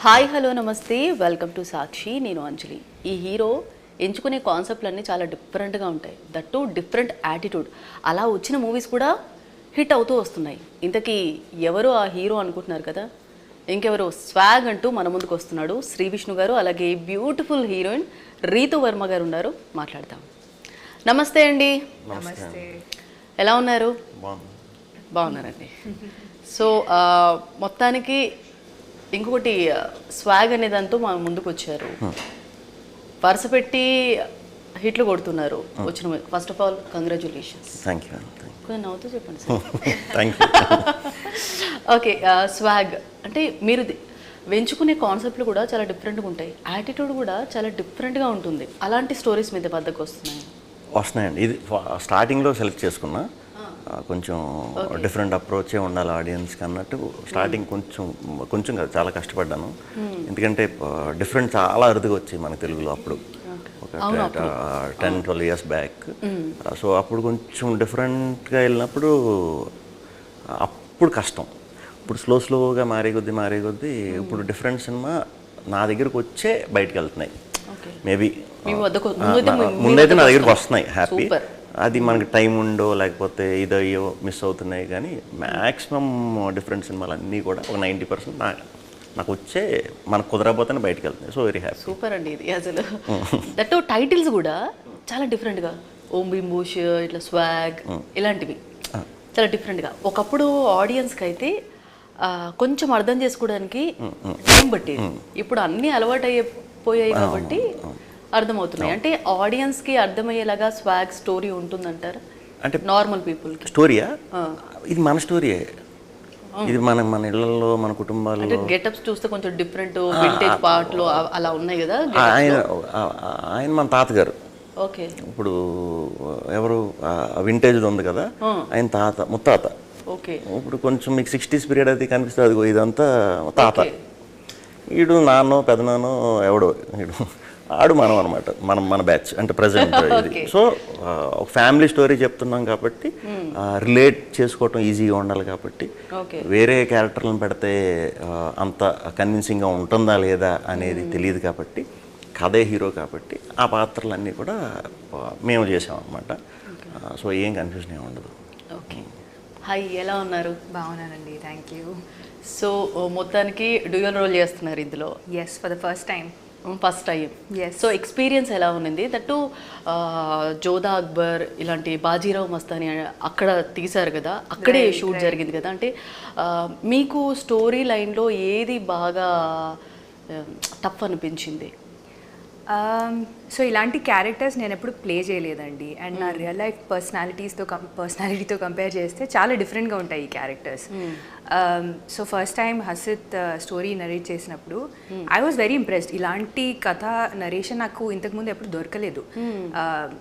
Hi hello నమస్తే welcome to సాక్షి. నేను అంజలి. ఈ హీరో ఎంచుకునే కాన్సెప్ట్లన్నీ చాలా డిఫరెంట్గా ఉంటాయి, దట్టు డిఫరెంట్ యాటిట్యూడ్. అలా వచ్చిన మూవీస్ కూడా హిట్ అవుతూ వస్తున్నాయి. ఇంతకీ ఎవరు ఆ హీరో అనుకుంటున్నారు కదా, ఇంకెవరు స్వాగ్ అంటూ మన ముందుకు వస్తున్నాడు శ్రీ విష్ణు గారు. అలాగే బ్యూటిఫుల్ హీరోయిన్ రీతు వర్మ గారు ఉన్నారు, మాట్లాడదాం. నమస్తే అండి. నమస్తే. ఎలా ఉన్నారు? బాగున్నారండి. సో మొత్తానికి ఇంకొకటి స్వాగ్ అనే దాంతో మా ముందుకు వచ్చారు, వరుస పెట్టి హిట్లు కొడుతున్నారు వచ్చిన. First of all congratulations. Thank you. కొంచెం నవ్వుతూ చెప్పండి sir. Thank you. Okay, swag అంటే మీరు వెంచుకునే కాన్సెప్ట్లు కూడా చాలా డిఫరెంట్గా ఉంటాయి, యాటిట్యూడ్ కూడా చాలా డిఫరెంట్గా ఉంటుంది. అలాంటి స్టోరీస్ మీద వద్దకు వస్తున్నాయండి. ఇది స్టార్టింగ్లో సెలెక్ట్ చేసుకున్నా, కొంచెం డిఫరెంట్ అప్రోచే ఉండాలి ఆడియన్స్కి అన్నట్టు స్టార్టింగ్ కొంచెం కాదు చాలా కష్టపడ్డాను. ఎందుకంటే డిఫరెంట్ చాలా అరుదుగా వచ్చాయి మన తెలుగులో అప్పుడు, ఒక 10-12 ఇయర్స్ బ్యాక్. సో అప్పుడు కొంచెం డిఫరెంట్గా వెళ్ళినప్పుడు అప్పుడు కష్టం. ఇప్పుడు స్లోగా మారే కొద్దీ ఇప్పుడు డిఫరెంట్ సినిమా నా దగ్గరకు వచ్చే బయటకు వెళ్తున్నాయి. మేబీ ముందైతే నా దగ్గరకు వస్తున్నాయి హ్యాపీ. అది మనకి టైం ఉండో లేకపోతే ఇదయ్యో మిస్ అవుతున్నాయి, కానీ మ్యాక్సిమం డిఫరెంట్ సినిమాలు అన్నీ కూడా ఒక 90% నాకు వచ్చే మనకు కుదరకపోతేనే బయటకు వెళ్తున్నాయి. So very happy. సూపర్ అండి ఇది అసలు. దట్ టైటిల్స్ కూడా చాలా డిఫరెంట్గా, ఓం బింబూష్, ఇట్లా స్వాగ్, ఇలాంటివి చాలా డిఫరెంట్గా. ఒకప్పుడు ఆడియన్స్కి అయితే కొంచెం అర్థం చేసుకోవడానికి టైం పట్టేది. ఇప్పుడు అన్నీ అలవాటు అయిపోయాయి కాబట్టి అర్థమవుతున్నాయి. అంటే ఆడియన్స్కి అర్థమయ్యేలాగా స్వాగ్ స్టోరీ ఉంటుందంటారా? అంటే నార్మల్ పీపుల్కి స్టోరీయా? ఇది మన స్టోరీయే. ఇది మన ఇళ్లలో మన కుటుంబాల్లో. అంటే గెటప్స్ చూస్తే కొంచెం డిఫరెంట్, వింటేజ్ పార్ట్లు అలా ఉన్నాయి కదా. ఆయన మన తాతగారు. ఓకే. ఇప్పుడు ఎవరు వింటేజ్ ఉంది కదా, ఆయన ముత్తాత. ఓకే. ఇప్పుడు కొంచెం మీకు 60s పీరియడ్ అది కనిపిస్తుంది, అదిగో ఇదంతా తాత. ఈడు నాన్నో పెదనాన్నో ఎవడో ఈడు ఆడు మనం అనమాట, మన బ్యాచ్ అంటే ప్రజెంట్ ఇది. సో ఒక ఫ్యామిలీ స్టోరీ చెప్తున్నాం కాబట్టి రిలేట్ చేసుకోవటం ఈజీగా ఉండాలి కాబట్టి, వేరే క్యారెక్టర్లను పెడితే అంత కన్విన్సింగ్గా ఉంటుందా లేదా అనేది తెలియదు కాబట్టి, కథే హీరో కాబట్టి ఆ పాత్రలన్నీ కూడా మేము చేసాం అనమాట. సో ఏం కన్ఫ్యూజన్ ఏమి ఉండదు. ఓకే. హాయ్, ఎలా ఉన్నారు? బాగున్నానండి, థ్యాంక్ యూ. సో మొత్తానికి డ్యూయల్ రోల్ చేస్తున్నారు ఇందులో. Yes, for the first time. So experience ఎలా ఉంది? దట్టు జోధా అక్బర్ ఇలాంటి బాజీరావు మస్తాని అక్కడ తీశారు కదా, అక్కడే షూట్ జరిగింది కదా. అంటే మీకు స్టోరీ లైన్లో ఏది బాగా టఫ్ అనిపించింది? సో ఇలాంటి క్యారెక్టర్స్ నేను ఎప్పుడు ప్లే చేయలేదండి. అండ్ నా రియల్ లైఫ్ పర్సనాలిటీతో కంపేర్ చేస్తే చాలా డిఫరెంట్గా ఉంటాయి ఈ characters. So first time Hasith story narrate చేసినప్పుడు ఐ వాజ్ వెరీ ఇంప్రెస్డ్. ఇలాంటి కథ నరేషన్ నాకు ఇంతకుముందు ఎప్పుడు దొరకలేదు.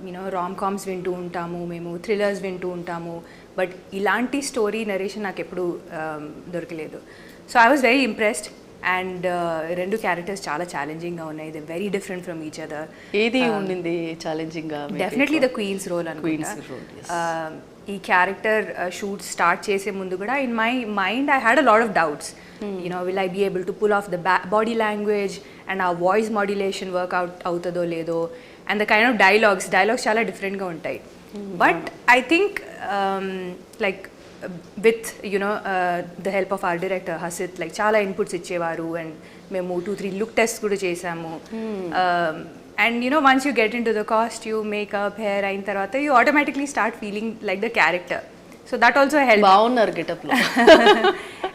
యూనో రామ్ కామ్స్ వింటూ ఉంటాము మేము, థ్రిల్లర్స్ వింటూ ఉంటాము, బట్ ఇలాంటి స్టోరీ నరేషన్ నాకు ఎప్పుడు దొరకలేదు. So I was very impressed. And రెండు క్యారెక్టర్స్ చాలా ఛాలెంజింగ్గా ఉన్నాయి. They very different from each other. ఏది ఉండింది ఛాలెంజింగ్గా? డెఫినెట్లీ ద క్వీన్స్ రోల్ అనుకుంటా. ఈ క్యారెక్టర్ షూట్ స్టార్ట్ చేసే ముందు కూడా in my mind I had a lot of doubts. You know will I be able to pull off the body language and ఆ voice modulation work అవుతుందో లేదో, and the kind of dialogues చాలా డిఫరెంట్గా ఉంటాయి. But I think like with the help of our director Hasit, like చాలా inputs ఇచ్చేవారు, and మేము 2-3 look test కూడా చేసాము. And once you get into the costume, makeup, hair అయిన తర్వాత you automatically start feeling like the character. So that also helped. బాగున్నారు గెటప్లో.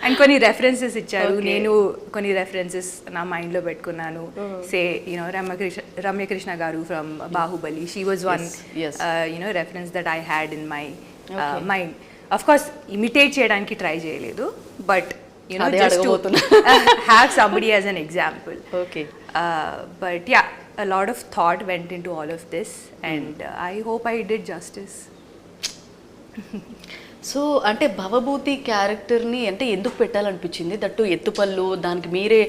And కొన్ని రెఫరెన్సెస్ ఇచ్చారు, నేను కొన్ని రెఫరెన్సెస్ నా మైండ్లో పెట్టుకున్నాను. సే రమ్యకృష్ణ గారు from Baahubali, she was one reference that I had in my mind. Of course, imitate చేయడానికి ట్రై చేయలేదు, but just to have somebody as an example. Okay. But yeah, a lot of thought went into all of this, and I hope I did justice. So అంటే భవభూతి క్యారెక్టర్ని అంటే ఎందుకు పెట్టాలనిపించింది? That ఎత్తుపల్లు, దానికి మీరే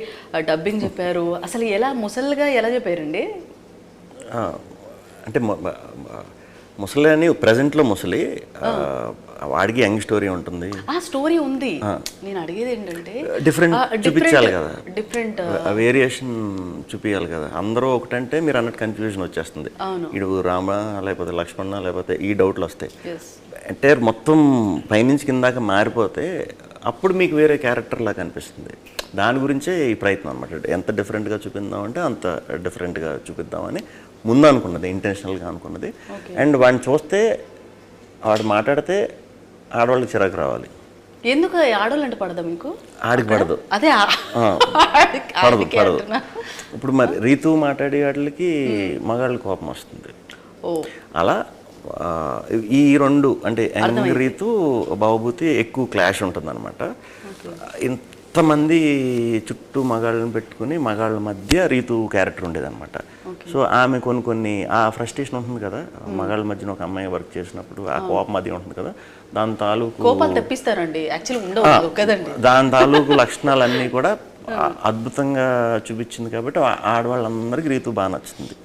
dubbing చెప్పారు. అసలు ఎలా ముసలిగా ఎలా చెప్పారండి? అంటే ముసలి అని ప్రజెంట్లో ముసలి, వాడికి యంగ్ స్టోరీ ఉంటుంది. ఆ స్టోరీ ఉంది. నేను అడిగేది ఏంటంటే డిఫరెంట్ చూపించాలి కదా, డిఫరెంట్ వేరియేషన్ చూపించాలి కదా. అందరూ ఒకటంటే మీరు అన్నట్టు కన్ఫ్యూజన్ వచ్చేస్తుంది. ఇడు రామ లేకపోతే లక్ష్మణ లేకపోతే ఈ డౌట్లు వస్తాయి. ఎంటైర్ మొత్తం పైనుంచి కిందాక మారిపోతే అప్పుడు మీకు వేరే క్యారెక్టర్ లాగా అనిపిస్తుంది. దాని గురించే ఈ ప్రయత్నం అనమాట. ఎంత డిఫరెంట్గా చూపిద్దామంటే అంత డిఫరెంట్గా చూపిద్దామని ముందు అనుకున్నది, ఇంటెన్షనల్గా అనుకున్నది. అండ్ వాడిని చూస్తే వాడు మాట్లాడితే ఆడవాళ్ళకి చిరాకు రావాలి. ఎందుకు ఆడవాళ్ళంటే పడదా మీకు? ఆడికి పడదు, అదే పడదు. ఇప్పుడు మరి రీతు మాట్లాడే వాటికి మగాళ్ళ కోపం వస్తుంది. అలా ఈ రెండు అంటే యంగ్ రీతు బాబుభూతి ఎక్కువ క్లాష్ ఉంటుంది అనమాట. ఇంతమంది చుట్టూ మగాళ్ళని పెట్టుకుని మగాళ్ళ మధ్య రీతు క్యారెక్టర్ ఉండేదన్నమాట. సో ఆమె కొన్ని ఆ ఫ్రస్ట్రేషన్ ఉంటుంది కదా, మగాళ్ళ మధ్యన ఒక అమ్మాయి వర్క్ చేసినప్పుడు ఆ కోపం అది ఉంటుంది కదా, దాని తాలూకు కోపాలు తెప్పిస్తారండి యాక్చువల్లీ ఉండవు కదండి. దాని తాలూకు లక్షణాలన్నీ కూడా అద్భుతంగా చూపించింది కాబట్టి ఆడవాళ్ళందరికీ రీతు బాగా నచ్చుతుంది.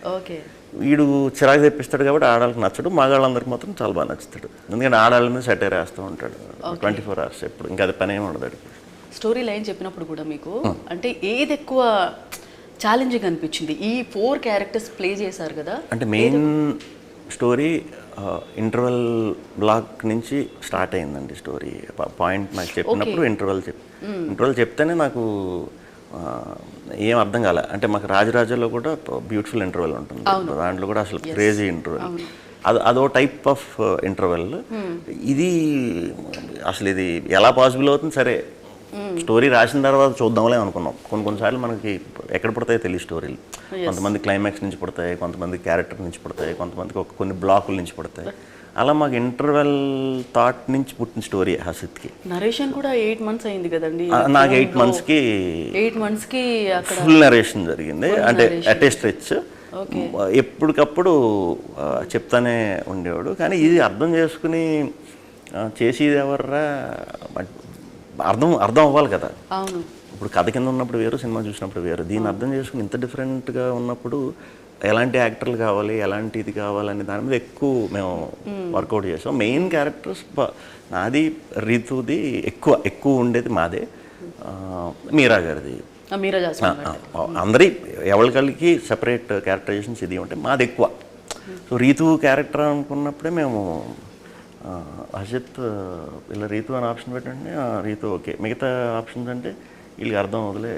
వీడు చిరాకు తెప్పిస్తాడు కాబట్టి ఆడవాళ్ళకి నచ్చడు, మగాళ్ళందరికీ మాత్రం చాలా బాగా నచ్చుతాడు. ఎందుకంటే ఆడవాళ్ళ మీద సెటైర్ వేస్తూ ఉంటాడు 24 hours ఎప్పుడు, ఇంకా అది పని ఏమి ఉండదు. స్టోరీ లైన్ చెప్పినప్పుడు కూడా మీకు అంటే ఏది ఎక్కువ ఛాలెంజింగ్ అనిపించింది? ఈ 4 క్యారెక్టర్స్ ప్లే చేశారు కదా, అంటే మెయిన్ స్టోరీ ఇంటర్వెల్ బ్లాక్ నుంచి స్టార్ట్ అయిందండి. స్టోరీ పాయింట్ నాకు చెప్పినప్పుడు ఇంటర్వెల్ చెప్తేనే నాకు ఏం అర్థం కాలే. అంటే మాకు రాజరాజలో కూడా బ్యూటిఫుల్ ఇంటర్వెల్ ఉంటుంది, దాంట్లో కూడా అసలు క్రేజీ ఇంటర్వెల్. అదో టైప్ ఆఫ్ ఇంటర్వెల్. ఇది అసలు ఇది ఎలా పాసిబుల్ అవుతుంది? సరే స్టోరీ రాసిన తర్వాత చూద్దాంలే అనుకున్నాం. కొన్నిసార్లు మనకి ఎక్కడ పుడతాయో తెలియదు స్టోరీలు. కొంతమంది క్లైమాక్స్ నుంచి పుడతాయి, కొంతమంది క్యారెక్టర్ నుంచి పుడతాయి, కొంతమందికి కొన్ని బ్లాకుల నుంచి పుడతాయి. అలా మాకు ఇంటర్వెల్ థాట్ నుంచి పుట్టిన స్టోరీ హసిత్కి. నరేషన్ కూడా 8 months అయింది కదండి. నాకు 8 monthsకి ఫుల్ నరేషన్ జరిగింది. అంటే అట్ ఏ స్ట్రెచ్ ఎప్పటికప్పుడు చెప్తానే ఉండేవాడు. కానీ ఇది అర్థం చేసుకుని చేసేది ఎవర్రా, అర్థం అవ్వాలి కదా. ఇప్పుడు కథ కింద ఉన్నప్పుడు వేరు, సినిమా చూసినప్పుడు వేరు. దీన్ని అర్థం చేసుకుని ఇంత డిఫరెంట్గా ఉన్నప్పుడు ఎలాంటి యాక్టర్లు కావాలి, ఎలాంటి ఇది కావాలని దాని మీద ఎక్కువ మేము వర్కౌట్ చేసాం. మెయిన్ క్యారెక్టర్స్ నాది, రీతుది ఎక్కువ ఉండేది మాదే, మీరా గారిది, అందరి ఎవరికల్కి సెపరేట్ క్యారెక్టరైజేషన్స్ ఇది ఉంటే మాది ఎక్కువ. సో రీతు క్యారెక్టర్ అనుకున్నప్పుడే మేము అజిత్ ఇలా రీతు అని ఆప్షన్ పెట్టండి, రీతు ఓకే, మిగతా ఆప్షన్స్ అంటే వీళ్ళకి అర్థం అవుతులే.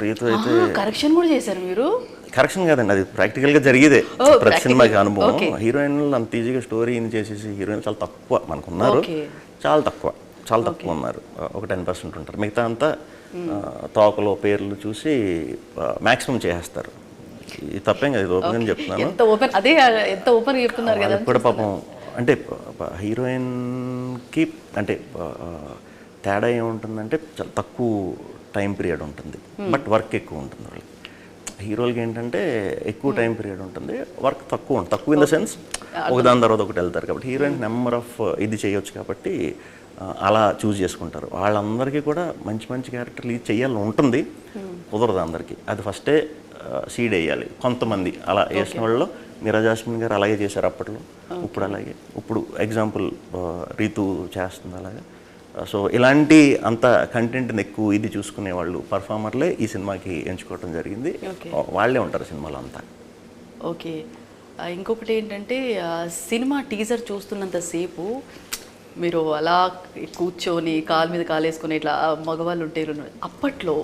రీతు అయితే కరెక్షన్ కూడా చేశారు మీరు? కరెక్షన్ కాదండి, అది ప్రాక్టికల్గా జరిగేదే ప్రతి సినిమాకి అనుభవం. హీరోయిన్లు అంత ఈజీగా స్టోరీ చేసేసి హీరోయిన్ చాలా తక్కువ మనకున్నారు, చాలా తక్కువ ఉన్నారు. ఒక 10% ఉంటారు. మిగతా అంతా తోకలో పేర్లు చూసి మ్యాక్సిమం చేసేస్తారు. ఇది తప్పేం కదా, ఇది ఓపెన్ చెప్తున్నాను. ఎంత ఓపెన్ చెప్తున్నారు కదా. కూడా పాపం అంటే హీరోయిన్కి అంటే తేడా ఏముంటుందంటే చాలా తక్కువ టైం పీరియడ్ ఉంటుంది, బట్ వర్క్ ఎక్కువ ఉంటుంది. వాళ్ళకి హీరోలకి ఏంటంటే ఎక్కువ టైం పీరియడ్ ఉంటుంది, వర్క్ తక్కువ ఇన్ ద సెన్స్ ఒకదాని తర్వాత ఒకటి వెళ్తారు. కాబట్టి హీరోయిన్ నెంబర్ ఆఫ్ ఇది చేయొచ్చు కాబట్టి అలా చూస్ చేసుకుంటారు. వాళ్ళందరికీ కూడా మంచి క్యారెక్టర్లు ఇది చేయాలని ఉంటుంది, కుదరదు అందరికీ. అది ఫస్టే సీడ్ వేయాలి. కొంతమంది అలా వేసిన వాళ్ళు మీరా జాస్మిన్ గారు అలాగే చేశారు అప్పట్లో, ఇప్పుడు అలాగే. ఇప్పుడు ఎగ్జాంపుల్ రీతు చేస్తుంది అలాగే. సో ఇలాంటి అంత కంటెంట్ని ఎక్కువ ఇది చూసుకునే వాళ్ళు పర్ఫార్మర్లే ఈ సినిమాకి ఎంచుకోవడం జరిగింది. వాళ్ళే ఉంటారు సినిమాలో అంతా. ఓకే, ఇంకొకటి ఏంటంటే సినిమా టీజర్ చూస్తున్నంతసేపు మీరు అలా కూర్చొని కాలు మీద కాలేసుకొని ఇట్లా మగవాళ్ళు ఉంటారు.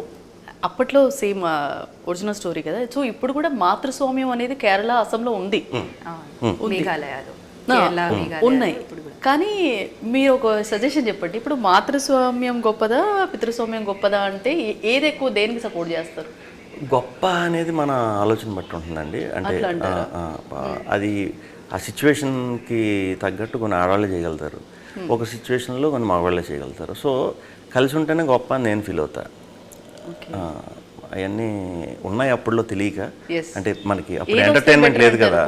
అప్పట్లో సేమ్ ఒరిజినల్ స్టోరీ కదా. సో ఇప్పుడు కూడా మాతృస్వామ్యం అనేది కేరళ, అస్సాంలో ఉంది, ఉన్నాయి. కానీ మీరు ఒక సజెషన్ చెప్పండి, ఇప్పుడు మాతృస్వామ్యం గొప్పదా పితృస్వామ్యం గొప్పదా అంటే ఏది ఎక్కువ, దేనికి సపోర్ట్ చేస్తారు? గొప్ప అనేది మన ఆలోచన బట్టి ఉంటుందండి. అంటే అది ఆ సిచ్యువేషన్కి తగ్గట్టు కొన్ని ఆడవాళ్ళే చేయగలుగుతారు, ఒక సిచ్యువేషన్లో కొన్ని మగవాళ్ళే చేయగలుగుతారు. సో కలిసి ఉంటేనే గొప్ప అని నేను ఫీల్ అవుతా. అవన్నీ ఉన్నాయి అప్పట్లో తెలియక. అంటే మనకి అప్పుడు ఎంటర్టైన్మెంట్ లేదు కదా,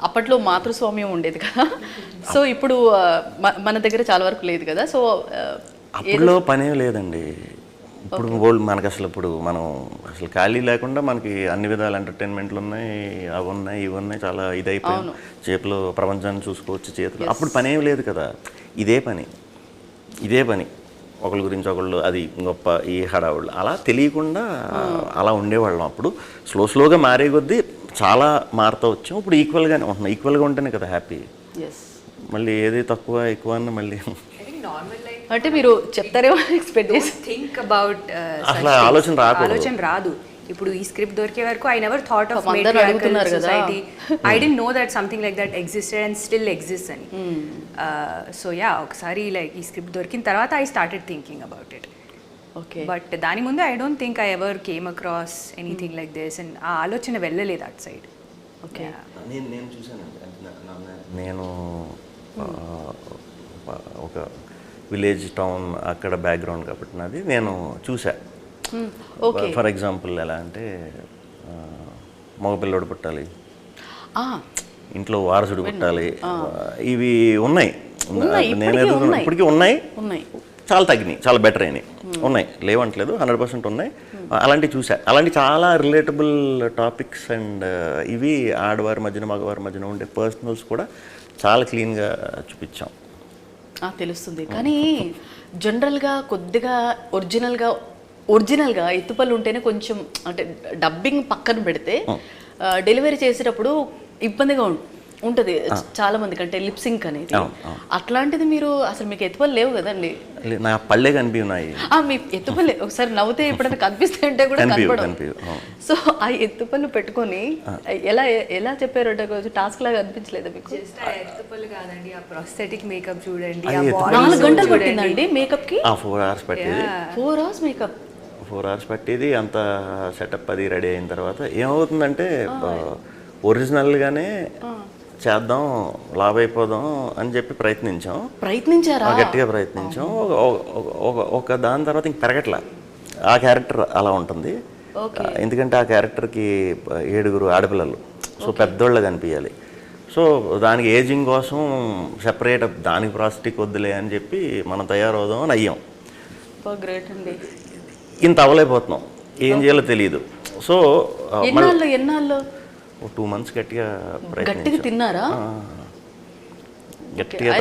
అప్పట్లో మాతృస్వామ్యం ఉండేది కదా. సో ఇప్పుడు మన దగ్గర చాలా వరకు లేదు కదా. సో అప్పట్లో పనే లేదండి. ఇప్పుడు వరల్డ్ మనకు అసలు ఇప్పుడు మనం అసలు ఖాళీ లేకుండా మనకి అన్ని విధాల ఎంటర్టైన్మెంట్లు ఉన్నాయి, అవి ఉన్నాయి, ఇవి ఉన్నాయి, చాలా ఇదైపోయాం. చేతిలో ప్రపంచాన్ని చూసుకోవచ్చు చేతిలో. అప్పుడు పని ఏం లేదు కదా, ఇదే పని ఒకళ్ళ గురించి ఒకళ్ళు, అది గొప్ప, ఈ హడావుళ్ళు అలా తెలియకుండా అలా ఉండేవాళ్ళం. అప్పుడు స్లోగా మారే కొద్దీ చాలా మారుతూ వచ్చాం. ఇప్పుడు ఈక్వల్గానే ఉంటున్నాం. ఈక్వల్గా ఉంటేనే కదా హ్యాపీ. మళ్ళీ ఏది తక్కువ ఎక్కువ అన్న మళ్ళీ అంటే మీరు చెప్తారేమో ఎక్స్పెక్ట్ చేసి థింక్ అబౌట్ అసలు ఆలోచన రాదు. ఇప్పుడు ఈ స్క్రిప్ట్ దొరికే వరకు I never thought of society. I didn't know that something like that existed and still exist అని. సో యా, ఒకసారి లైక్ ఈ స్క్రిప్ట్ దొరికిన తర్వాత I started thinking about it. Okay, but దాని ముందు I don't think I ever came across anything like this and ఆ ఆలోచన వెళ్ళలేదు అట్ సైడ్. ఓకే, నేను చూసాను. నేను ఒక విలేజ్ టౌన్ అక్కడ బ్యాక్గ్రౌండ్ కాబట్టి నాది, నేను చూసా. ఫర్ ఎగ్జాంపుల్ ఎలా అంటే మగపిల్లడు పుట్టాలి, ఇంట్లో వారసుడు పుట్టాలి, ఇవి ఉన్నాయి. ఇప్పటికీ ఉన్నాయి, చాలా తగ్గినాయి, చాలా బెటర్ అయినాయి. ఉన్నాయి, లేవంటలేదు, 100% ఉన్నాయి. అలాంటివి చూసా. అలాంటి చాలా రిలేటబుల్ టాపిక్స్ అండ్ ఇవి ఆడవారి మధ్యన మగవారి మధ్యన ఉండే పర్సనల్స్ కూడా చాలా క్లీన్గా చూపించాం. తెలుస్తుంది. కానీ జనరల్గా కొద్దిగా ఒరిజినల్గా ఎత్తుపల్లి ఉంటేనే కొంచెం, అంటే డబ్బింగ్ పక్కన పెడితే డెలివరీ చేసేటప్పుడు ఇబ్బందిగా ఉంటుంది చాలా మందికి, అంటే లిప్సింక్ అనేది. అట్లాంటిది మీరు అసలు మీకు ఎత్తుపల్లి లేవు కదండి? నా పళ్ళే కనిపిస్తున్నాయి. మీ ఎత్తుపల్లి ఒకసారి నవ్వుతే ఎప్పుడైనా కనిపిస్తే అంటే కూడా కనపడదు. సో ఆ ఎత్తుపల్లి పెట్టుకొని ఎలా చెప్పారు అంటే కొంచెం టాస్క్ లాగా అనిపించలేదా మీకు? ఎత్తుపల్లి కాదండి, ఆ ప్రాస్థెటిక్ మేకప్ చూడండి. 4 గంటలు పట్టిందండి మేకప్ కి? 4 hours పట్టేది. 4 hours మేకప్, 4 hours పట్టేది. అంత సెటప్ అది రెడీ అయిన తర్వాత ఏమవుతుందంటే ఒరిజినల్గానే చేద్దాం, లాభ అయిపోదాం అని చెప్పి ప్రయత్నించారా? గట్టిగా ప్రయత్నించాం. ఒక దాని తర్వాత ఇంక పెరగట్లా. ఆ క్యారెక్టర్ అలా ఉంటుంది. ఎందుకంటే ఆ క్యారెక్టర్కి 7 ఆడపిల్లలు, సో పెద్దోళ్ళగా కనిపించాలి. సో దానికి ఏజింగ్ కోసం సెపరేట్, దానికి ప్రాస్టిక్ వద్దులే అని చెప్పి మనం తయారవుదాం అని అయ్యాం. గ్రేట్ అండి. ఇంత అవలైపోతున్నాం, ఏం చేయాలో తెలియదు. సో ఎన్నాళ్ళు 2 months గట్టిగా తిన్నారా? గట్టిగా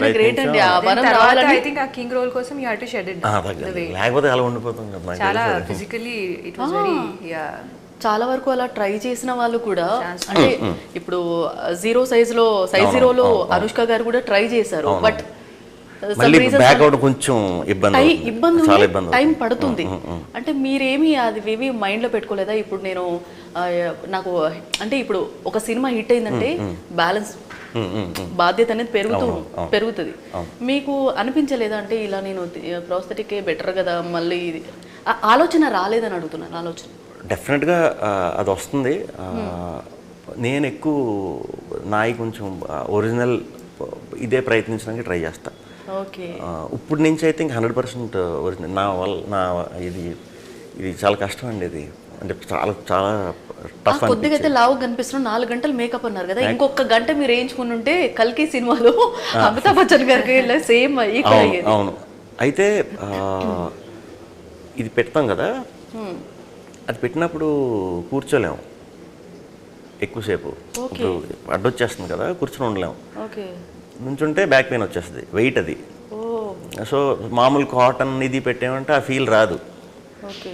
లేకపోతే అలా ఉండిపోతాం కదా. చాలా వరకు అలా ట్రై చేసిన వాళ్ళు కూడా, అంటే ఇప్పుడు 0 size-లో సైజ్ 0లో అనుష్క గారు కూడా ట్రై చేశారు. బట్ కొంచెం టైం పడుతుంది. అంటే మీరేమి అది మైండ్ లో పెట్టుకోలేదా? ఇప్పుడు నేను నాకు అంటే ఇప్పుడు ఒక సినిమా హిట్ అయిందంటే బ్యాలెన్స్ బాధ్యత అనేది పెరుగుతుంది. మీకు అనిపించలేదా అంటే ఇలా నేను ప్రాస్థెటిక్ బెటర్ కదా, మళ్ళీ ఆలోచన రాలేదని అడుగుతున్నాను. ఆలోచన డెఫినెట్గా అది వస్తుంది. నేను ఎక్కువ నాయి కొంచెం ఒరిజినల్ ఇదే ప్రయత్నించడానికి ట్రై చేస్తాను. ఇప్పుడు నుంచి అయితే ఇంకా 100% ఒరిజినల్. నా ఇది చాలా కష్టం అండి. ఇది అంటే చాలా టఫ్. కొద్దిగా అయితే లావు కనిపిస్తున్నా. 4 గంటలు మేకప్ అన్నారు కదా, ఇంకొక గంట మీరు వేయించుకుని ఉంటే కల్కి సినిమాలో అమితాబ్ బచ్చన్ గారికి సేమ్ అవును. అయితే ఇది పెడతాం కదా, అది పెట్టినప్పుడు కూర్చోలేము ఎక్కువసేపు. ఇప్పుడు అడ్డొచ్చేస్తుంది కదా, కూర్చొని ఉండలేము. నుంచుంటే బ్యాక్ పెయిన్ వచ్చేస్తుంది, వెయిట్ అది. సో మామూలు కాటన్ ఇది పెట్టామంటే ఆ ఫీల్ రాదు.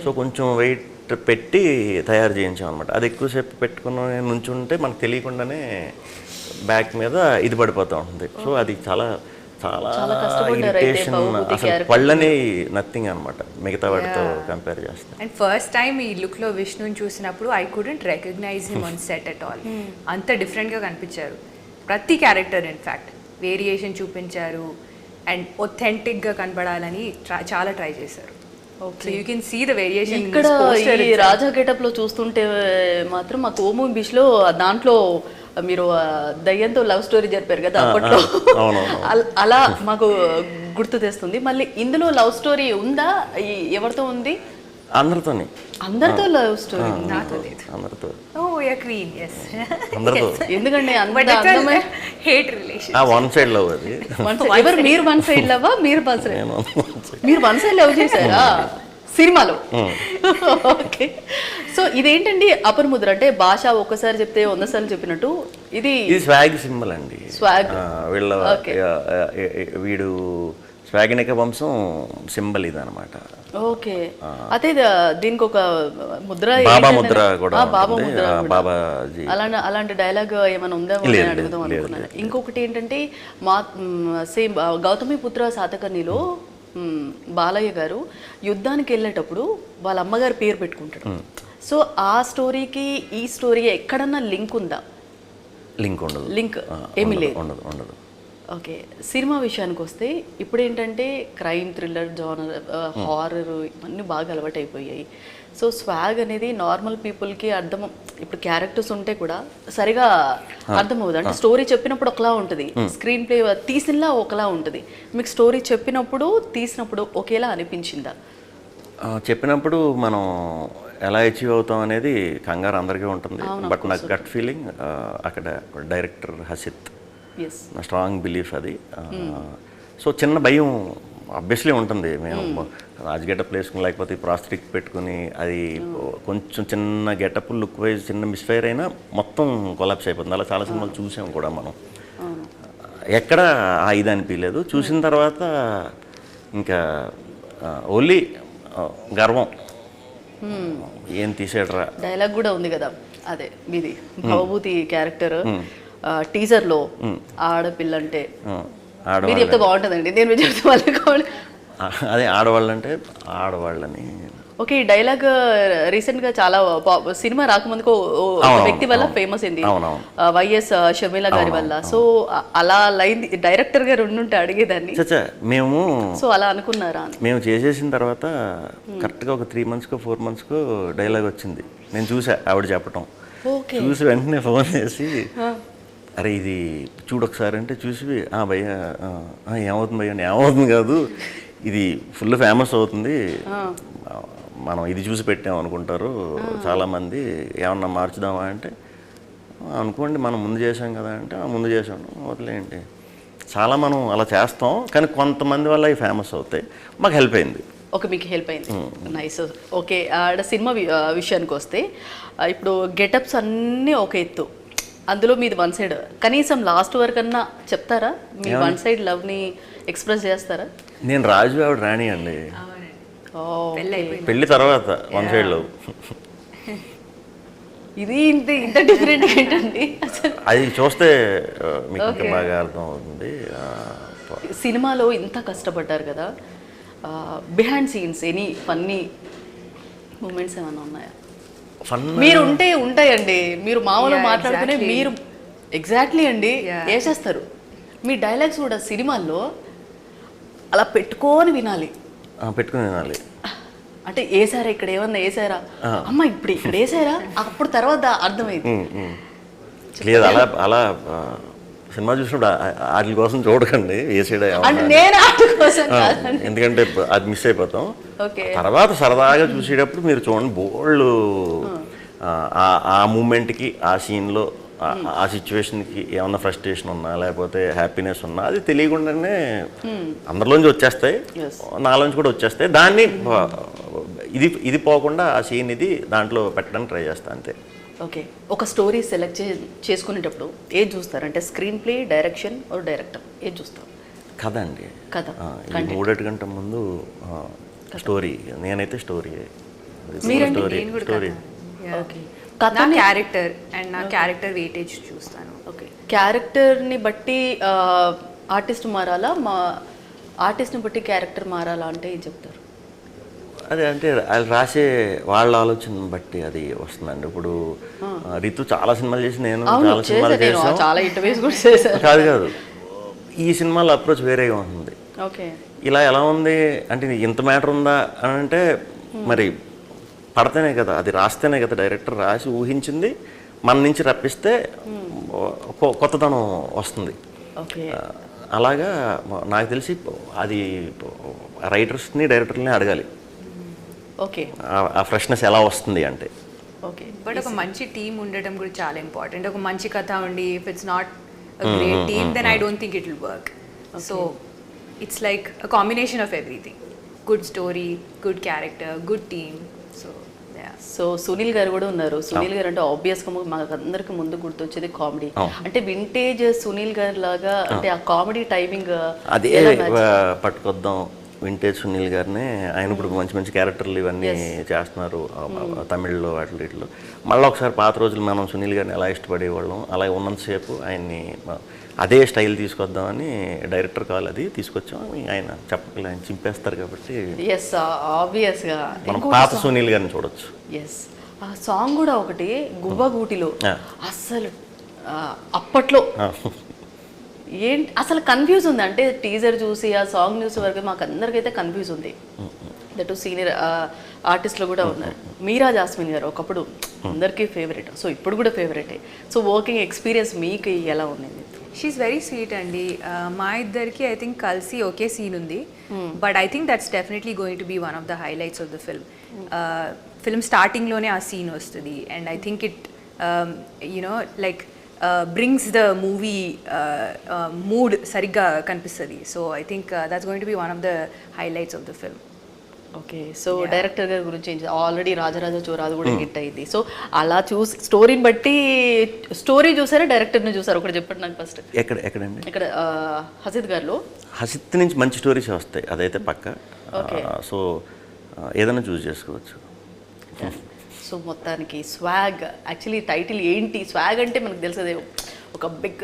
సో కొంచెం వెయిట్ పెట్టి తయారు చేయించాం అనమాట. అది ఎక్కువసేపు పెట్టుకున్న నుంచుంటే మనకు తెలియకుండానే బ్యాక్ మీద ఇది పడిపోతూ ఉంటుంది. సో అది చాలా ఇరిటేషన్. అసలు పళ్ళని నథింగ్ అనమాట మిగతా వాటితో కంపేర్ చేస్తే. అండ్ ఫస్ట్ టైం ఈ లుక్ లో విష్ణుని చూసినప్పుడు I couldn't recognize him on set at all. అంత డిఫరెంట్గా కనిపించారు ప్రతి క్యారెక్టర్. ఇన్ఫ్యాక్ట్ వేరియేషన్ చూపించారు అండ్ ఒథెంటిక్గా కనబడాలని చాలా ట్రై చేశారు. So you can see the variation. ఇక్కడ ఈ రాజా గెటప్ లో చూస్తుంటే మాత్రం మా కోము బిష్లో దాంట్లో మీరు దయ్యంతో లవ్ స్టోరీ జరిపారు కదా అప్పట్లో, అలా మాకు గుర్తు తెస్తుంది. మళ్ళీ ఇందులో లవ్ స్టోరీ ఉందా? ఎవరితో ఉంది? అందరితో లవ్ స్టోరీ? నాతో లేదు. అందరితో. ఓ యా క్వీన్. yes. అందరితో. ఎందుకంటే అందమైన hate relation. One side love అది. ఎవరు మీరు వన్ సైడ్ లవ్? మీరు వన్ సైడ్ లవ్ చేశారా? సినిమాలో ఓకే. సో ఇదేంటండి అపర ముద్ర అంటే భాష ఒక్కసారి చెప్తే 100 సార్లు చెప్పినట్టు ఇది స్వాగ్ సింబల్ అండి. స్వాగ్ వీళ్ళ వీడు స్వాగనిక వంశం సింబల్ ఇది అనమాట. ఓకే. అదే దీనికి ఒక ముద్ర బాబా ముద్ర కూడా బాబా ఉంటుంది. ముద్ర బాబాజీ అలాంటి డైలాగ్ ఏమైనా ఉందా అని అడుగుదాం అనుకున్నాను. ఇంకొకటి ఏంటంటే మా సేమ్ గౌతమి పుత్ర శాతకర్ణిలో బాలయ్య గారు యుద్ధానికి వెళ్ళేటప్పుడు వాళ్ళ అమ్మగారి పేరు పెట్టుకుంటాడు. సో ఆ స్టోరీకి ఈ స్టోరీకి ఎక్కడన్నా లింక్ ఉందా? లింక్ ఉండదు. లింక్ ఏమీ లేదు. ఉండదు. ఓకే. సినిమా విషయానికి వస్తే ఇప్పుడు ఏంటంటే క్రైమ్, థ్రిల్లర్, జానర్, హారర్ ఇవన్నీ బాగా అలవాటు అయిపోయాయి. సో స్వాగ్ అనేది నార్మల్ పీపుల్కి అర్థం, ఇప్పుడు క్యారెక్టర్స్ ఉంటే కూడా సరిగా అర్థం అవ్వదు. అంటే స్టోరీ చెప్పినప్పుడు ఒకలా ఉంటుంది, స్క్రీన్ ప్లే తీసినలా ఒకలా ఉంటుంది. మీకు స్టోరీ చెప్పినప్పుడు తీసినప్పుడు ఒకేలా అనిపించిందా? చెప్పినప్పుడు మనం ఎలా అచీవ్ అవుతాం అనేది కంగారు అందరికీ ఉంటుంది. బట్ నాకు గట్ ఫీలింగ్ అక్కడ డైరెక్టర్ హసిత్ నా స్ట్రాంగ్ బిలీఫ్ అది. సో చిన్న భయం ఆబ్వియస్లీ ఉంటుంది. మేము రాజగెటప్ వేసుకుని లేకపోతే ప్రాస్థెటిక్ పెట్టుకుని అది కొంచెం చిన్న గెటప్ లుక్ వైజ్ చిన్న మిస్ఫైర్ అయినా మొత్తం కొలాప్స్ అయిపోతుంది. అలా చాలా సినిమాలు చూసాం కూడా మనం. ఎక్కడ ఇది అనిపించలేదు. చూసిన తర్వాత ఇంకా ఓన్లీ గర్వం, ఏం తీసేట్రా. డైలాగ్ కూడా ఉంది కదా, అదే మీది భవభూతి క్యారెక్టర్ టీజర్ లో ఆడపిల్ల అంటే మీరు చెప్తే బాగుంటుందండి. నేను మీరు చెప్తే వాళ్ళు అదే ఆడవాళ్ళంటే ఆడవాళ్ళని. ఓకే. ఈ డైలాగ్ రీసెంట్ గా చాలా సినిమా రాకముందుకు వ్యక్తి వల్ల ఫేమస్ అయింది, వైఎస్ షర్మిల గారి వల్ల. సో అలా లైన్ డైరెక్టర్ గారు ఉండుంటే అడిగేదాన్ని. మేము సో అలా అనుకున్నారా? మేము చేసేసిన తర్వాత కరెక్ట్గా ఒక 3 months-కో 4 months-కో డైలాగ్ వచ్చింది. నేను చూసా ఆవిడ చెప్పటం. చూసి వెంటనే ఫోన్ చేసి అరే ఇది చూడొకసారి అంటే చూసి భయ్య ఏమవుతుంది భయ్య, ఏమవుతుంది కాదు, ఇది ఫుల్ ఫేమస్ అవుతుంది, మనం ఇది చూసి పెట్టాం అనుకుంటారు చాలామంది, ఏమన్నా మార్చుదామా అంటే అనుకోండి మనం ముందు చేసాం కదా అంటే ముందు చేసాను వదిలేంటి. చాలా మనం అలా చేస్తాం కానీ కొంతమంది వల్ల అవి ఫేమస్ అవుతాయి. మాకు హెల్ప్ అయింది. ఓకే, మీకు హెల్ప్ అయింది. నైస్. ఓకే. ఆడ సినిమా విషయానికి వస్తే ఇప్పుడు గెటప్స్ అన్నీ ఒక ఎత్తు, అందులో మీది వన్ సైడ్. కనీసం లాస్ట్ వరకు అన్నా చెప్తారా? మీ వన్ సైడ్ లవ్ని ఎక్స్ప్రెస్ చేస్తారా? నేను రాజు, ఆవిడ రాణి అండి. పెళ్లి తర్వాత వన్ సైడ్ లవ్. ఇది ఇంత డిఫరెంట్ ఏంటండి? అది చూస్తే మీకు ఇంకా బాగా అర్థం అవుతుంది. సినిమాలో ఇంత కష్టపడ్డారు కదా, behind scenes any funny moments ఏమైనా ఉన్నాయా? మీరు ఉంటే ఉంటాయండి. మీరు మామూలుగా మాట్లాడుకునే మీరు ఎగ్జాక్ట్లీ అండి వేసేస్తారు. మీ డైలాగ్స్ కూడా సినిమాల్లో అలా పెట్టుకొని వినాలి. అంటే వేసారా, ఇక్కడ ఏమన్నా వేసారా, అమ్మ ఇప్పుడు ఇక్కడ వేసారా, అప్పుడు తర్వాత అర్థమైంది. లేదు అలా అలా సినిమా చూసినప్పుడు వాటి కోసం చూడకండి వేసేడా, ఎందుకంటే అది మిస్ అయిపోతాం. తర్వాత సరదాగా చూసేటప్పుడు మీరు చూడండి, బోల్డ్ ఆ మూమెంట్కి, ఆ సీన్లో, ఆ సిచ్యువేషన్కి ఏమన్నా ఫ్రస్ట్రేషన్ ఉన్నా లేకపోతే హ్యాపీనెస్ ఉన్నా అది తెలియకుండానే అందరిలోంచి వచ్చేస్తాయి, నాలోంచి కూడా వచ్చేస్తాయి. దాన్ని ఇది పోకుండా ఆ సీన్ ఇది దాంట్లో పెట్టడానికి ట్రై చేస్తాను అంతే. ఓకే. ఒక స్టోరీ సెలెక్ట్ చేసుకునేటప్పుడు ఏది చూస్తారు? అంటే screen play, direction are director, ఏది చూస్తారు? కథ అండి. కథ 3 గంటల ముందు స్టోరీ. నేనైతే స్టోరీ. ఓకే. నా క్యారెక్టర్ అండ్ నా క్యారెక్టర్ వెయిటేజ్ చూస్తాను. ఓకే. క్యారెక్టర్ని బట్టి ఆర్టిస్ట్ మారాలా, ఆర్టిస్ట్ని బట్టి క్యారెక్టర్ మారాలా అంటే ఏం చెప్తారు? అదే అంటే వాళ్ళు రాసే వాళ్ళ ఆలోచన బట్టి అది వస్తుందండి. ఇప్పుడు రితు చాలా సినిమాలు చేసి, నేను చాలా సినిమాలు చేసాను, చాలా ఇంటర్వ్యూస్ కూడా చేశాను. కాదు ఈ సినిమాలో అప్రోచ్ వేరేగా ఉంటుంది. ఓకే. ఇలా ఎలా ఉంది అంటే ఇంత మ్యాటర్ ఉందా అని అంటే మరి పడితేనే కదా, అది రాస్తేనే కదా, డైరెక్టర్ రాసి ఊహించింది మన నుంచి రప్పిస్తే కొత్తదనం వస్తుంది. అలాగా నాకు తెలిసి అది రైటర్స్ని డైరెక్టర్ని అడగాలి. ఓకే. ఆ ఫ్రెష్నెస్ ఎలా వస్తుంది అంటే. ఓకే. బట్ ఒక మంచి టీం ఉండటం కూడా చాలా ఇంపార్టెంట్. ఒక మంచి కథ ఉండి if it's not a great team then I don't think it will work. So it's like a combination of everything. good story, good character, good team. So yeah. So Sunil గారు కూడా ఉన్నారు. సునీల్ గారు అంటే ఆబ్వియస్గా మాకు అందరికి ముందు గుర్తొచ్చేది కామెడీ. అంటే వింటేజ్ సునీల్ గారు లాగా అంటే ఆ కామెడీ టైమింగ్ అదే పట్టుకొద్దాం వింటేజ్ సునీల్ గారినే. ఆయన ఇప్పుడు మంచి మంచి క్యారెక్టర్లు ఇవన్నీ చేస్తున్నారు తమిళ్లో వాటిలో వీటిలో. మళ్ళీ ఒకసారి పాత రోజులు మనం సునీల్ గారిని ఎలా ఇష్టపడేవాళ్ళం అలా ఉన్నంతసేపు ఆయన్ని అదే స్టైల్ తీసుకొద్దామని డైరెక్టర్ కాల్ అది తీసుకొచ్చాం. ఆయన చెప్పగల ఆయన చింపేస్తారు కాబట్టి ఎస్ ఆబ్వియస్గా మనం పాత సునీల్ గారిని చూడొచ్చు. ఎస్ ఆ సాంగ్ కూడా ఒకటి గువ్వగూటిలో అస్సలు అప్పట్లో ఏంటి అసలు కన్ఫ్యూజ్ ఉంది. అంటే టీజర్ చూసి ఆ సాంగ్ చూసే వరకు మాకు అందరికైతే కన్ఫ్యూజ్ ఉంది. దట్ సీనియర్ ఆర్టిస్ట్లో కూడా ఉన్నారు. మీరా జాస్మిన్ గారు ఒకప్పుడు అందరికీ ఫేవరెట్, సో ఇప్పుడు కూడా ఫేవరెటే. సో వర్కింగ్ ఎక్స్పీరియన్స్ మీకు ఎలా ఉంది? షీఈస్ వెరీ స్వీట్ అండి. మా ఇద్దరికి ఐ థింక్ కలిసి ఒకే సీన్ ఉంది, but I think that's definitely going to be one of the highlights of the film స్టార్టింగ్లోనే ఆ సీన్ వస్తుంది. And I think it like brings the movie mood sarigga kanipistadi. So I think that's going to be one of the highlights of the film. Okay, so director గారి గురించి already Rajaraja చోరాది కూడా hit అయింది. So అలా చూసి స్టోరీని బట్టి story చూసారా డైరెక్టర్ని చూసారు? ఒకటి చెప్పండి నాకు ఫస్ట్. ఎక్కడండి? ఇక్కడ హసిత్ గారిలో. హసిత్ నుంచి మంచి స్టోరీస్ వస్తాయి, అదైతే పక్క. సో ఏదైనా చూస్ చేసుకోవచ్చు. సో మొత్తానికి స్వాగ్, యాక్చువల్లీ టైటిల్ ఏంటి? స్వాగ్ అంటే మనకు తెలిసేదే ఒక బిగ్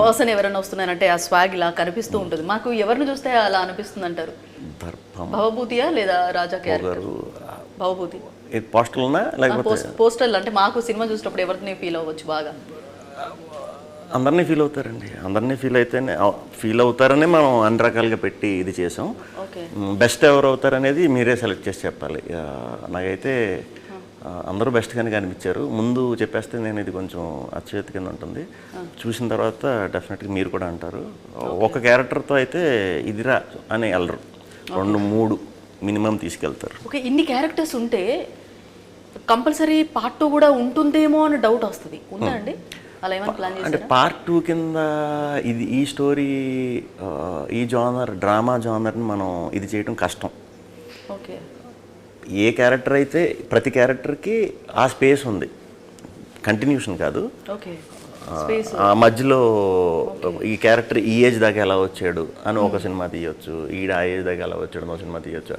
పర్సన్ ఎవరైనా వస్తున్నారంటే ఆ స్వాగ్ ఇలా కనిపిస్తూ ఉంటుంది. మాకు ఎవరిని చూస్తే అలా అనిపిస్తుంది అంటారు? భవభూతియా లేదా రాజా క్యారెక్టర్? భవభూతి పోస్టర్లు అంటే మాకు సినిమా చూసినప్పుడు ఎవరిని ఫీల్ అవ్వచ్చు బాగా? అందరినీ ఫీల్ అవుతారండి. అందరినీ ఫీల్ అవుతారనే మనం అన్ని రకాలుగా పెట్టి ఇది చేసాం. బెస్ట్ ఎవరు అవుతారనేది మీరే సెలెక్ట్ చేసి చెప్పాలి. నాకైతే అందరూ బెస్ట్గానే కనిపించారు. ముందు చెప్పేస్తే నేను ఇది కొంచెం అచ్చేతి కింద ఉంటుంది, చూసిన తర్వాత డెఫినెట్గా మీరు కూడా అంటారు. ఒక క్యారెక్టర్తో అయితే ఇదిరా అని వెళ్ళరు, 2-3 మినిమం తీసుకెళ్తారు. ఓకే, ఇన్ని క్యారెక్టర్స్ ఉంటే కంపల్సరీ పార్ట్ 2 కూడా ఉంటుందేమో అని డౌట్ వస్తుంది. ఉందా అండి? అలా ఏమైనా ప్లాన్ చేశారా? అంటే పార్ట్ 2 కింద ఇది ఈ స్టోరీ ఈ జానర్ డ్రామా జానర్ని మనం ఇది చేయడం కష్టం. ఓకే, ఏ క్యారెక్టర్ అయితే ప్రతి క్యారెక్టర్కి ఆ స్పేస్ ఉంది, కంటిన్యూషన్ కాదు. ఓకే, ఆ మధ్యలో ఈ క్యారెక్టర్ ఈ ఏజ్ దాకా ఎలా వచ్చాడు అని ఒక సినిమా తీయొచ్చు, ఈడ ఆ ఏజ్ దాకా ఎలా వచ్చాడు ఒక సినిమా తీయొచ్చు,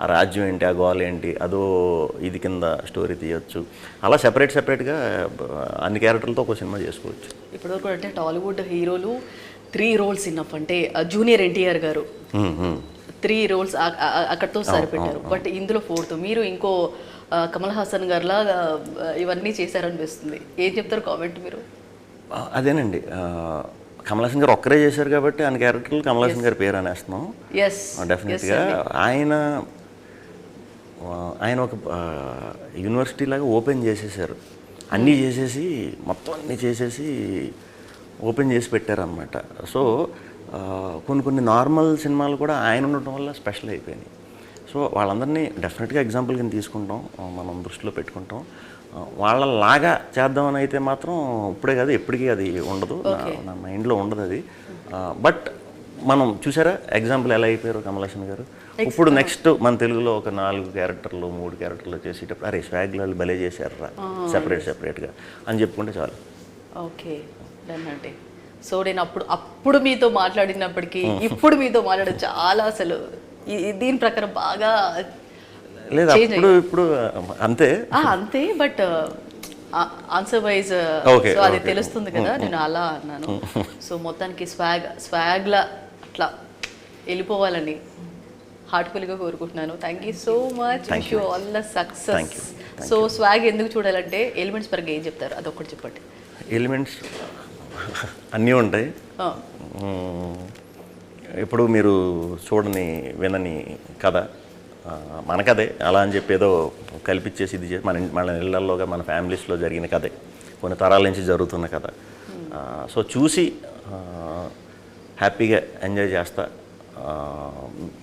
ఆ రాజ్యం ఏంటి, ఆ గోల్ ఏంటి, అదో ఇది కింద స్టోరీ తీయొచ్చు. అలా సెపరేట్గా అన్ని క్యారెక్టర్లతో ఒక సినిమా చేసుకోవచ్చు. ఇప్పటివరకు అంటే టాలీవుడ్ హీరోలు 3 రోల్స్ ఇన్నఫ్. అంటే జూనియర్ ఎన్టీఆర్ గారు 3 రోల్స్ అక్కడితో సరిపెట్టారు. బట్ ఇందులో 4th మీరు ఇంకో కమల్ హాసన్ గారిలా ఇవన్నీ చేశారనిపిస్తుంది. ఏం చెప్తారు కామెంట్ మీరు? అదేనండి, కమల్ హాసన్ గారు ఒక్కరే చేశారు కాబట్టి అన్ని క్యారెక్టర్లు కమల్ హాసన్ గారి పేరు అనేస్తున్నాం. డెఫినెట్గా ఆయన ఒక యూనివర్సిటీ లాగా ఓపెన్ చేసేసారు. అన్నీ చేసేసి మొత్తం అన్నీ చేసేసి ఓపెన్ చేసి పెట్టారన్నమాట. సో కొన్ని నార్మల్ సినిమాలు కూడా ఆయన ఉండటం వల్ల స్పెషల్ అయిపోయినాయి. సో వాళ్ళందరినీ డెఫినెట్గా ఎగ్జాంపుల్ కింద తీసుకుంటాం, మనం దృష్టిలో పెట్టుకుంటాం. వాళ్ళలాగా చేద్దామని అయితే మాత్రం ఇప్పుడే కాదు ఎప్పటికీ అది ఉండదు, నా మైండ్లో ఉండదు అది. బట్ మనం చూసారా ఎగ్జాంపుల్ ఎలా అయిపోయారు కమల్ హాసన్ గారు. ఇప్పుడు నెక్స్ట్ మన తెలుగులో ఒక 4 క్యారెక్టర్లు 3 క్యారెక్టర్లు చేసేటప్పుడు అరే స్వాగ్ వాళ్ళు భలే చేశారు రా సెపరేట్గా అని చెప్పుకుంటే చాలు. ఓకే డన్ అంటే. సో నేను అప్పుడు మీతో మాట్లాడినప్పటికీ ఇప్పుడు మీతో మాట్లాడడం చాలా అసలు దీని ప్రకారం బాగా లేదు. ఇప్పుడు అంతే బట్ ఆన్సర్ వైజ్ సో అది తెలుస్తుంది కదా, నేను అలా అన్నాను. సో మొత్తానికి స్వాగ్లా అట్లా వెళ్ళిపోవాలని హార్ట్ఫుల్గా కోరుకుంటున్నాను. Thank you so much, wish you all the success. So swag ఎందుకు చూడాలంటే ఎలిమెంట్స్ పరంగా ఏం చెప్తారు అదొక్కటి చెప్పండి. ఎలిమెంట్స్ అన్నీ ఉంటాయి. ఇప్పుడు మీరు చూడని వినని కథ మన కథే అలా అని చెప్పి ఏదో కల్పించేసి ఇది చేసి మన ఇళ్లలోగా మన ఫ్యామిలీస్లో జరిగిన కథే, కొన్ని తరాల నుంచి జరుగుతున్న కథ. సో చూసి హ్యాపీగా ఎంజాయ్ చేస్తా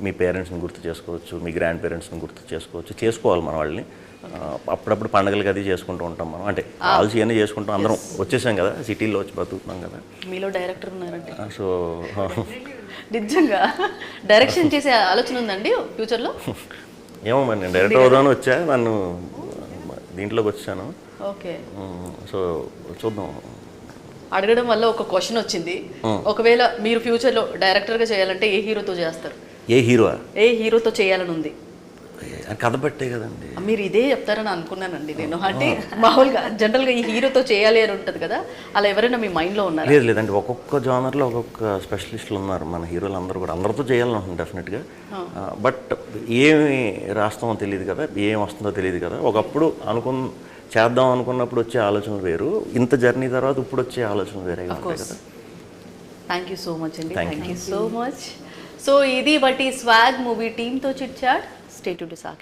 మీ పేరెంట్స్ని గుర్తు చేసుకోవచ్చు, మీ గ్రాండ్ పేరెంట్స్ని గుర్తు చేసుకోవాలి మన వాళ్ళని. అప్పుడప్పుడు పండుగలకి అది చేసుకుంటూ ఉంటాం మనం, అంటే కాల్స్ ఇవన్నీ చేసుకుంటాం. అందరం వచ్చేసాం కదా, సిటీలో వచ్చి బతుకుతున్నాం కదా. మీలో డైరెక్టర్ ఉన్నారంటే సో నిజంగా డైరెక్షన్ చేసే ఆలోచన ఉందండి ఫ్యూచర్లో? ఏమో మరి నేను డైరెక్టర్ అవుదామని వచ్చా, నన్ను దీంట్లోకి వచ్చాను. ఓకే. సో చూద్దాం. అడగడం వల్ల ఒక క్వశ్చన్ వచ్చింది. ఒకవేళ మీరు ఫ్యూచర్లో డైరెక్టర్గా చేయాలంటే ఏ హీరోతో చేస్తారు? ఏ హీరో? ఏ హీరోతో చేయాలని ఉంది? కథ పట్టే కదండి. మీరు ఇదే చెప్తారని అనుకున్నానండి నేను. అంటే మామూలుగా జనరల్గా ఈ హీరోతో చేయాలి అని ఉంటుంది కదా, అలా ఎవరైనా మీ మైండ్లో ఉన్నారు? లేదు లేదండి, ఒక్కొక్క జానర్లో ఒక్కొక్క స్పెషలిస్టులు ఉన్నారు మన హీరోలు అందరూ కూడా. అందరితో చేయాలనుకుంటున్నాను డెఫినెట్గా. బట్ ఏమి రాస్తామో తెలియదు కదా, ఏం వస్తుందో తెలియదు కదా. ఒకప్పుడు చేద్దాం అనుకున్నప్పుడు వచ్చే ఆలోచనలు వేరు, ఇంత జర్నీ తర్వాత ఇప్పుడు వచ్చే ఆలోచనలు వేరే ఉంటాయి కదా. థ్యాంక్ యూ సో మచ్ అండి. Thank thank you so much. So ఇది బట్టి స్వాగ్ మూవీ టీమ్తో chit chat. Stay to Sakshi.